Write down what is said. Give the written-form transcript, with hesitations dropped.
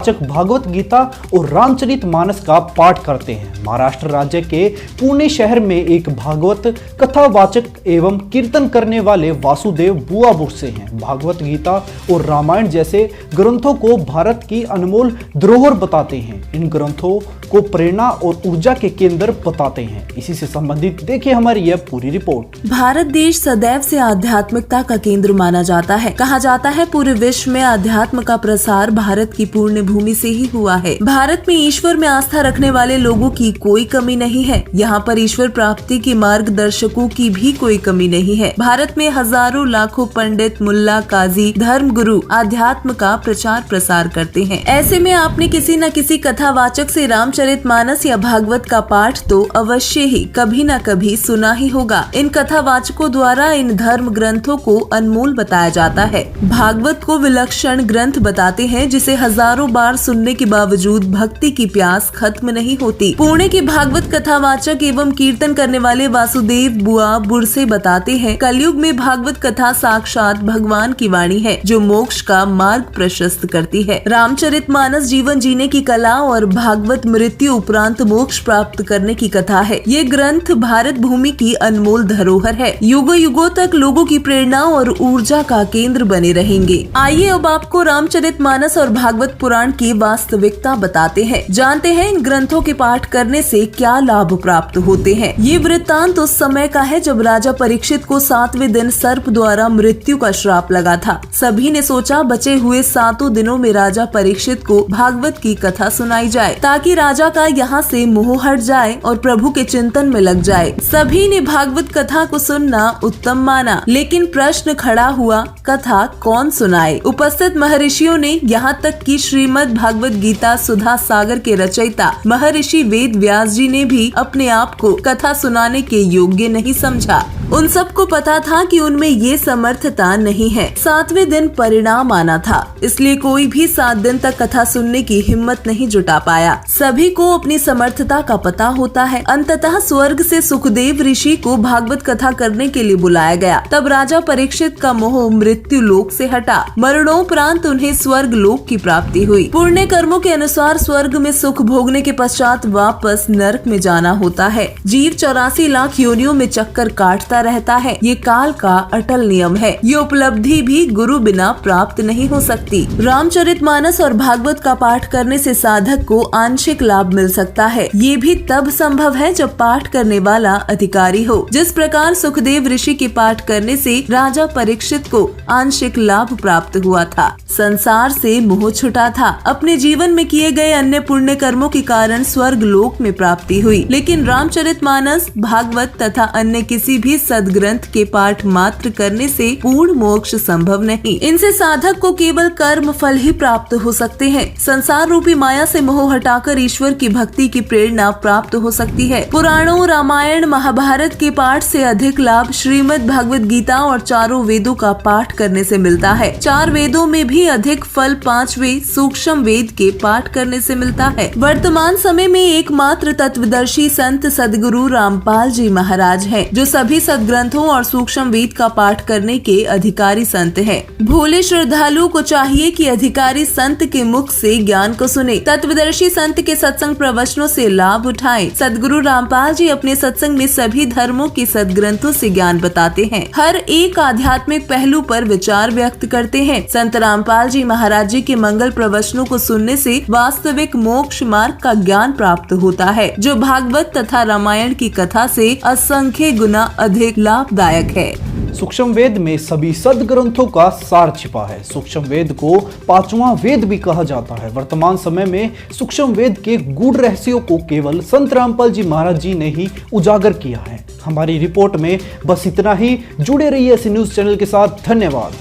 कथावाचक भागवत गीता और रामचरितमानस का पाठ करते हैं। महाराष्ट्र राज्य के पुणे शहर में एक भागवत कथावाचक एवं कीर्तन करने वाले वासुदेव बुआ बुरसे हैं। भागवत गीता और रामायण जैसे ग्रंथों को भारत की अनमोल धरोहर बताते हैं। इन ग्रंथों को प्रेरणा और ऊर्जा के केंद्र बताते हैं। इसी से संबंधित देखिए हमारी यह पूरी रिपोर्ट। भारत देश सदैव से आध्यात्मिकता का केंद्र माना जाता है। कहा जाता है पूरे विश्व में आध्यात्म का प्रसार भारत की पुण्य भूमि से ही हुआ है। भारत में ईश्वर में आस्था रखने वाले लोगों की कोई कमी नहीं है। यहाँ पर ईश्वर प्राप्ति के मार्गदर्शकों की भी कोई कमी नहीं है। भारत में हजारों लाखों पंडित, मुल्ला, काजी, धर्म गुरु आध्यात्म का प्रचार प्रसार करते हैं। ऐसे में आपने किसी न किसी कथावाचक से रामचरितमानस या भागवत का पाठ तो अवश्य ही कभी न कभी सुना ही होगा। इन कथावाचकों द्वारा इन धर्म ग्रंथों को अनमोल बताया जाता है। भागवत को विलक्षण ग्रंथ बताते हैं जिसे हजारों बार सुनने के बावजूद भक्ति की प्यास खत्म नहीं होती। पुणे के भागवत कथावाचक एवं कीर्तन करने वाले वासुदेव बुआ बुरसे बताते हैं, कलयुग में भागवत कथा साक्षात भगवान की वाणी है जो मोक्ष का मार्ग प्रशस्त करती है। रामचरितमानस जीवन जीने की कला और भागवत मृत्यु उपरांत मोक्ष प्राप्त करने की कथा है। ये ग्रंथ भारत भूमि की अनमोल धरोहर है। युगों युगों तक लोगों की प्रेरणा और ऊर्जा का केंद्र बने रहेंगे। आइए अब आपको रामचरितमानस और भागवत पुराण की वास्तविकता बताते हैं। जानते हैं इन ग्रंथों के पाठ करने से क्या लाभ प्राप्त होते हैं। ये वृत्तांत उस समय का है जब राजा परीक्षित को 7वें दिन सर्प द्वारा मृत्यु का श्राप लगा था। सभी ने सोचा बचे हुए 7 दिनों में राजा परीक्षित को भागवत की कथा सुनाई जाए ताकि राजा का यहाँ से मोह हट जाए और प्रभु के चिंतन में लग जाए। सभी ने भागवत कथा को सुनना उत्तम माना, लेकिन प्रश्न खड़ा हुआ कथा कौन सुनाए। उपस्थित महर्षियों ने यहाँ तक कि श्रीमद् भागवत गीता सुधा सागर के रचयिता महर्षि वेद व्यास जी ने भी अपने आप को कथा सुनाने के योग्य नहीं समझा। उन सबको पता था कि उनमें ये समर्थता नहीं है। 7वें दिन परिणाम आना था, इसलिए कोई भी 7 दिन तक कथा सुनने की हिम्मत नहीं जुटा पाया। सभी को अपनी समर्थता का पता होता है। अंततः स्वर्ग से सुखदेव ऋषि को भागवत कथा करने के लिए बुलाया गया। तब राजा परीक्षित का मोह मृत्यु लोक से हटा। मरणोपरांत उन्हें स्वर्ग लोक की प्राप्ति हुई। पुण्य कर्मों के अनुसार स्वर्ग में सुख भोगने के पश्चात वापस नरक में जाना होता है। जीव 84 लाख योनियों में चक्कर काटता रहता है। ये काल का अटल नियम है। ये उपलब्धि भी गुरु बिना प्राप्त नहीं हो सकती। रामचरितमानस और भागवत का पाठ करने से साधक को आंशिक लाभ मिल सकता है। ये भी तब संभव है जब पाठ करने वाला अधिकारी हो। जिस प्रकार सुखदेव ऋषि के पाठ करने से राजा परीक्षित को आंशिक लाभ प्राप्त हुआ था। संसार से मोह छुटा था। अपने जीवन में किए गए अन्य पुण्य कर्मों के कारण स्वर्ग लोक में प्राप्ति हुई। लेकिन रामचरितमानस, भागवत तथा अन्य किसी भी सदग्रंथ के पाठ मात्र करने से पूर्ण मोक्ष संभव नहीं। इनसे साधक को केवल कर्म फल ही प्राप्त हो सकते हैं। संसार रूपी माया से मोह हटाकर ईश्वर की भक्ति की प्रेरणा प्राप्त हो सकती है। पुराणों, रामायण, महाभारत के पाठ से अधिक लाभ श्रीमद् भागवत गीता और चारों वेदों का पाठ करने से मिलता है। 4 वेदों में भी अधिक फल 5वें सूक्ष्म वेद के पाठ करने से मिलता है। वर्तमान समय में एकमात्र तत्वदर्शी संत सदगुरु रामपाल जी महाराज हैं, जो सभी सदग्रंथों और सूक्ष्म वेद का पाठ करने के अधिकारी संत हैं। भोले श्रद्धालुओं को चाहिए कि अधिकारी संत के मुख से ज्ञान को सुने, तत्वदर्शी संत के सत्संग प्रवचनों से लाभ उठाएं। सदगुरु रामपाल जी अपने सत्संग में सभी धर्मों के सदग्रंथों से ज्ञान बताते हैं। हर एक आध्यात्मिक पहलू पर विचार व्यक्त करते हैं। संत रामपाल जी महाराज जी के मंगल प्रवचनों को सुनने से वास्तविक मोक्ष मार्ग का ज्ञान प्राप्त होता है, जो भागवत तथा रामायण की कथा से असंख्य गुना अधिक लाभदायक है। सूक्ष्म वेद में सभी सदग्रंथों का सार छिपा है। सूक्ष्म वेद को 5वां वेद भी कहा जाता है। वर्तमान समय में सूक्ष्म वेद के गूढ़ रहस्यों को केवल संत रामपाल जी महाराज जी ने ही उजागर किया है। हमारी रिपोर्ट में बस इतना ही। जुड़े रहिए ऐसे न्यूज चैनल के साथ। धन्यवाद।